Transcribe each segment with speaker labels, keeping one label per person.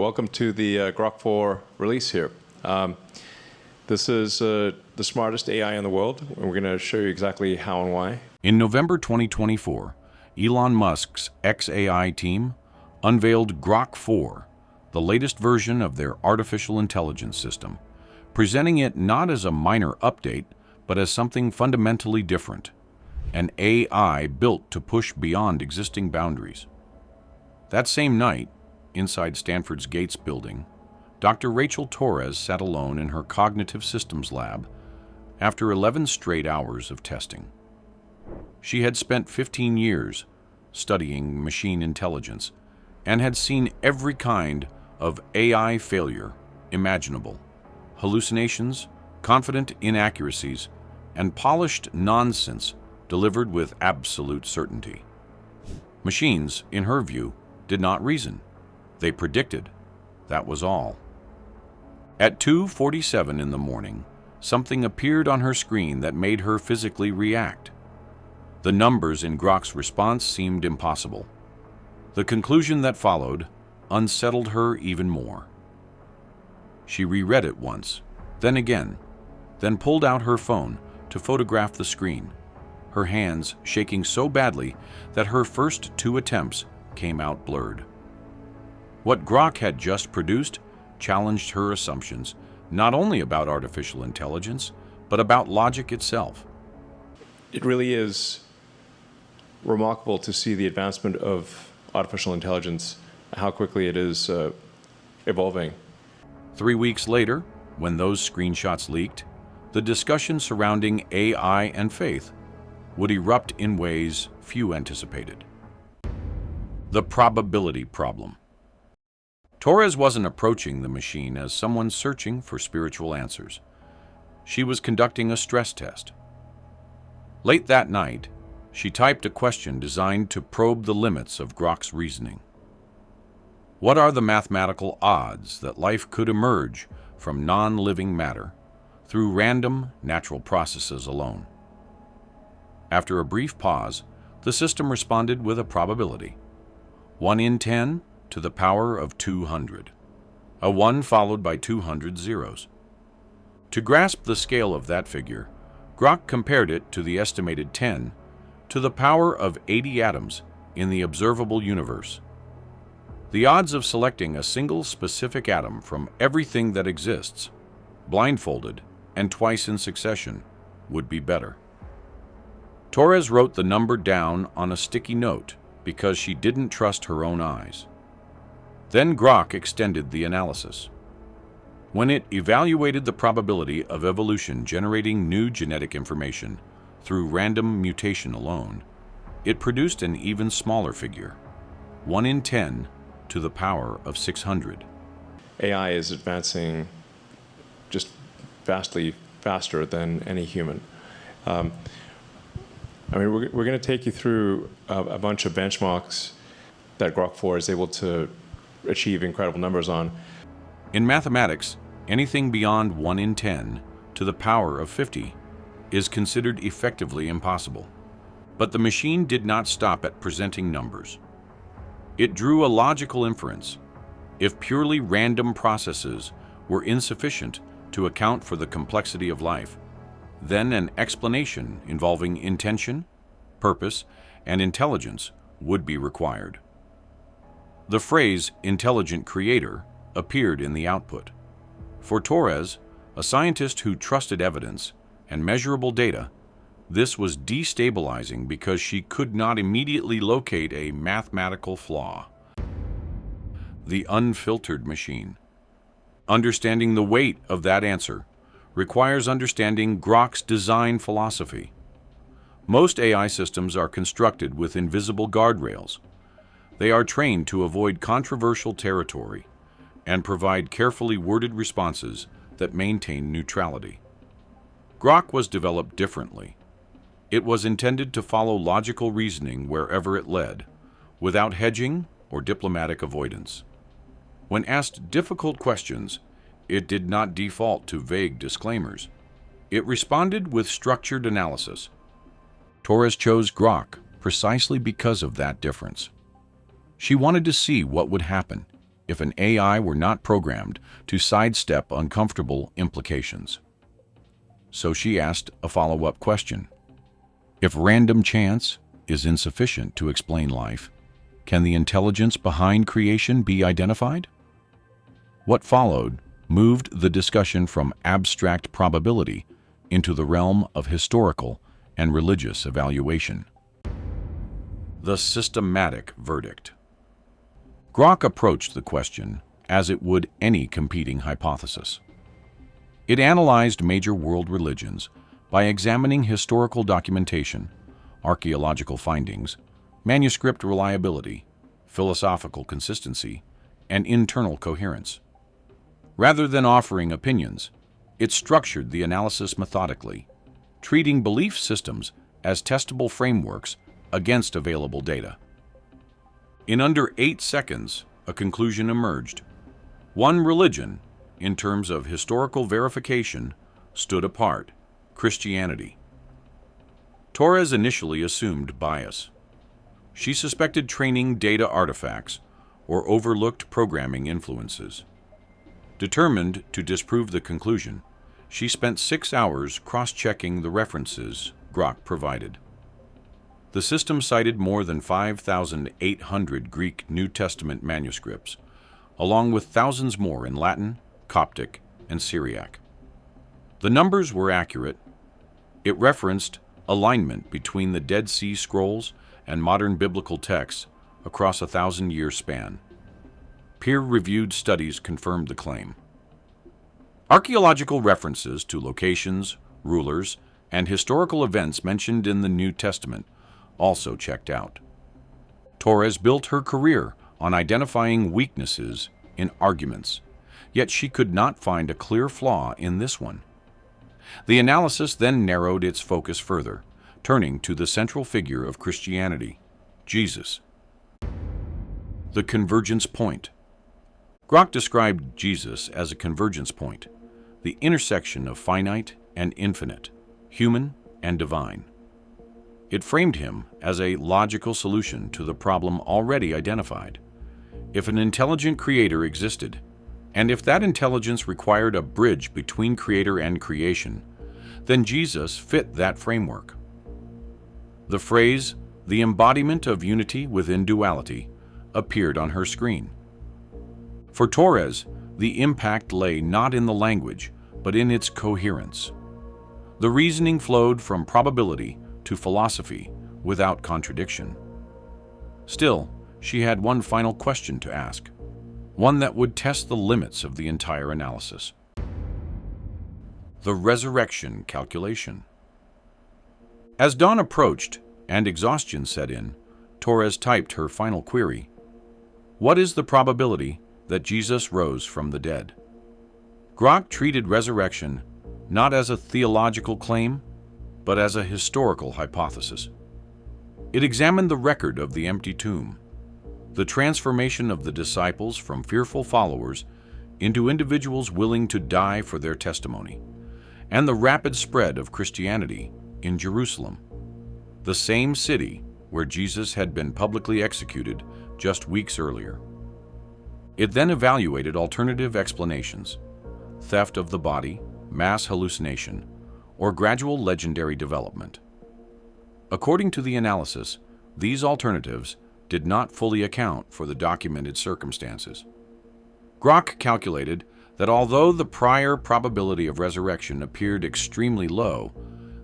Speaker 1: Welcome to the Grok 4 release here. This is the smartest AI in the world, and we're going to show you exactly how and why.
Speaker 2: In November 2024, Elon Musk's xAI team unveiled Grok 4, the latest version of their artificial intelligence system, presenting it not as a minor update, but as something fundamentally different, an AI built to push beyond existing boundaries. That same night, inside Stanford's Gates building, Dr. Rachel Torres sat alone in her cognitive systems lab after 11 straight hours of testing. She had spent 15 years studying machine intelligence and had seen every kind of AI failure imaginable: hallucinations, confident inaccuracies, and polished nonsense delivered with absolute certainty. Machines, in her view, did not reason. They predicted. That was all. At 2:47 in the morning, something appeared on her screen that made her physically react. The numbers in Grok's response seemed impossible. The conclusion that followed unsettled her even more. She reread it once, then again, then pulled out her phone to photograph the screen, her hands shaking so badly that her first two attempts came out blurred. What Grok had just produced challenged her assumptions, not only about artificial intelligence, but about logic itself.
Speaker 1: It really is remarkable to see the advancement of artificial intelligence, how quickly it is evolving.
Speaker 2: 3 weeks later, when those screenshots leaked, the discussion surrounding AI and faith would erupt in ways few anticipated. The probability problem. Torres wasn't approaching the machine as someone searching for spiritual answers. She was conducting a stress test. Late that night, she typed a question designed to probe the limits of Grok's reasoning. What are the mathematical odds that life could emerge from non-living matter through random natural processes alone? After a brief pause, the system responded with a probability: 1 in 10 to the power of 200, a 1 followed by 200 zeros. To grasp the scale of that figure, Grok compared it to the estimated 10 to the power of 80 atoms in the observable universe. The odds of selecting a single specific atom from everything that exists, blindfolded and twice in succession, would be better. Torres wrote the number down on a sticky note because she didn't trust her own eyes. Then Grok extended the analysis. When it evaluated the probability of evolution generating new genetic information through random mutation alone, it produced an even smaller figure: 1 in 10 to the power of 600.
Speaker 1: AI is advancing just vastly faster than any human. We're going to take you through a bunch of benchmarks that Grok 4 is able to achieve incredible numbers on.
Speaker 2: In mathematics, anything beyond 1 in 10 to the power of 50 is considered effectively impossible. But the machine did not stop at presenting numbers. It drew a logical inference. If purely random processes were insufficient to account for the complexity of life, then an explanation involving intention, purpose, and intelligence would be required. The phrase "intelligent creator" appeared in the output. For Torres, a scientist who trusted evidence and measurable data, this was destabilizing because she could not immediately locate a mathematical flaw. The unfiltered machine. Understanding the weight of that answer requires understanding Grok's design philosophy. Most AI systems are constructed with invisible guardrails. They are trained to avoid controversial territory and provide carefully worded responses that maintain neutrality. Grok was developed differently. It was intended to follow logical reasoning wherever it led, without hedging or diplomatic avoidance. When asked difficult questions, it did not default to vague disclaimers. It responded with structured analysis. Torres chose Grok precisely because of that difference. She wanted to see what would happen if an AI were not programmed to sidestep uncomfortable implications. So she asked a follow-up question. If random chance is insufficient to explain life, can the intelligence behind creation be identified? What followed moved the discussion from abstract probability into the realm of historical and religious evaluation. The systematic verdict. Grok approached the question as it would any competing hypothesis. It analyzed major world religions by examining historical documentation, archaeological findings, manuscript reliability, philosophical consistency, and internal coherence. Rather than offering opinions, it structured the analysis methodically, treating belief systems as testable frameworks against available data. In under 8 seconds, a conclusion emerged. One religion, in terms of historical verification, stood apart: Christianity. Torres initially assumed bias. She suspected training data artifacts or overlooked programming influences. Determined to disprove the conclusion, she spent 6 hours cross-checking the references Grok provided. The system cited more than 5,800 Greek New Testament manuscripts, along with thousands more in Latin, Coptic, and Syriac. The numbers were accurate. It referenced alignment between the Dead Sea Scrolls and modern biblical texts across a 1,000-year span. Peer-reviewed studies confirmed the claim. Archaeological references to locations, rulers, and historical events mentioned in the New Testament also checked out. Torres built her career on identifying weaknesses in arguments, yet she could not find a clear flaw in this one. The analysis then narrowed its focus further, turning to the central figure of Christianity, Jesus. The convergence point. Grok described Jesus as a convergence point, the intersection of finite and infinite, human and divine. It framed him as a logical solution to the problem already identified. If an intelligent creator existed, and if that intelligence required a bridge between creator and creation, then Jesus fit that framework. The phrase, "the embodiment of unity within duality," appeared on her screen. For Torres, the impact lay not in the language, but in its coherence. The reasoning flowed from probability to philosophy without contradiction. Still, she had one final question to ask, one that would test the limits of the entire analysis. The resurrection calculation. As dawn approached and exhaustion set in, Torres typed her final query: what is the probability that Jesus rose from the dead? Grok treated resurrection not as a theological claim, but as a historical hypothesis. It examined the record of the empty tomb, the transformation of the disciples from fearful followers into individuals willing to die for their testimony, and the rapid spread of Christianity in Jerusalem, the same city where Jesus had been publicly executed just weeks earlier. It then evaluated alternative explanations: theft of the body, mass hallucination, or gradual legendary development. According to the analysis, these alternatives did not fully account for the documented circumstances. Grok calculated that although the prior probability of resurrection appeared extremely low,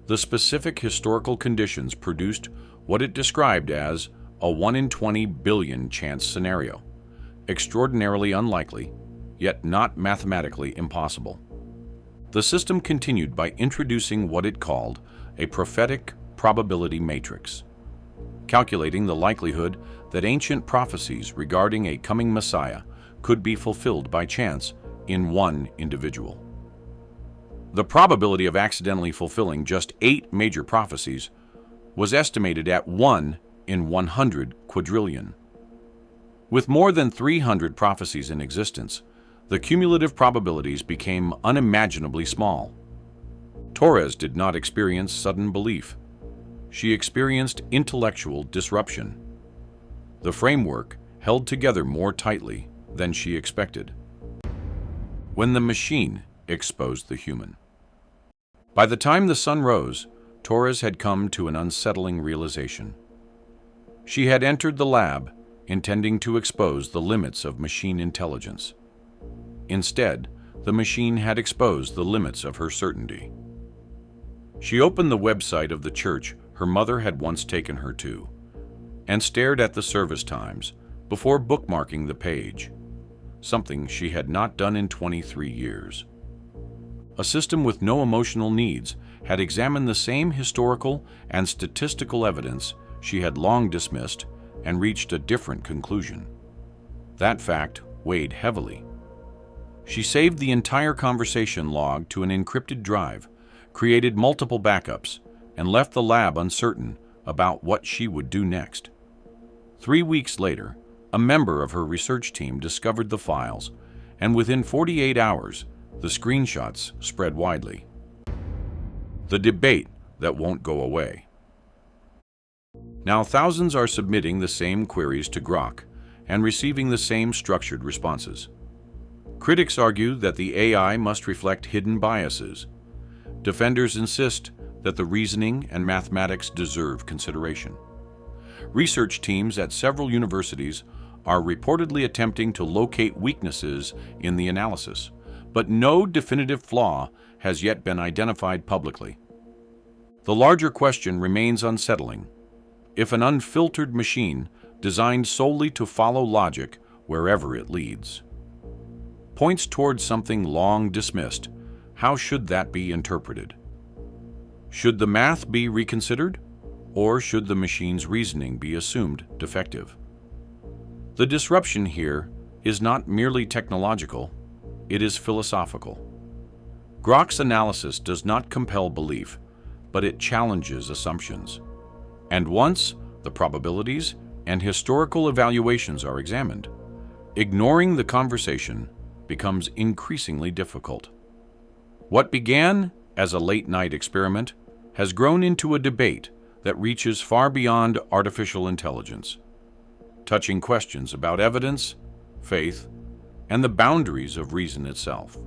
Speaker 2: the specific historical conditions produced what it described as a 1 in 20 billion chance scenario, extraordinarily unlikely, yet not mathematically impossible. The system continued by introducing what it called a prophetic probability matrix, calculating the likelihood that ancient prophecies regarding a coming Messiah could be fulfilled by chance in one individual. The probability of accidentally fulfilling just 8 major prophecies was estimated at 1 in 100 quadrillion. With more than 300 prophecies in existence, the cumulative probabilities became unimaginably small. Torres did not experience sudden belief. She experienced intellectual disruption. The framework held together more tightly than she expected. When the machine exposed the human. By the time the sun rose, Torres had come to an unsettling realization. She had entered the lab intending to expose the limits of machine intelligence. Instead, the machine had exposed the limits of her certainty. She opened the website of the church her mother had once taken her to and stared at the service times before bookmarking the page, something she had not done in 23 years. A system with no emotional needs had examined the same historical and statistical evidence she had long dismissed and reached a different conclusion. That fact weighed heavily. She saved the entire conversation log to an encrypted drive, created multiple backups, and left the lab uncertain about what she would do next. 3 weeks later, a member of her research team discovered the files, and within 48 hours, the screenshots spread widely. The debate that won't go away. Now thousands are submitting the same queries to Grok and receiving the same structured responses. Critics argue that the AI must reflect hidden biases. Defenders insist that the reasoning and mathematics deserve consideration. Research teams at several universities are reportedly attempting to locate weaknesses in the analysis, but no definitive flaw has yet been identified publicly. The larger question remains unsettling. If an unfiltered machine designed solely to follow logic wherever it leads points towards something long dismissed, how should that be interpreted? Should the math be reconsidered, or should the machine's reasoning be assumed defective? The disruption here is not merely technological, it is philosophical. Grok's analysis does not compel belief, but it challenges assumptions. And once the probabilities and historical evaluations are examined, ignoring the conversation becomes increasingly difficult. What began as a late-night experiment has grown into a debate that reaches far beyond artificial intelligence, touching questions about evidence, faith, and the boundaries of reason itself.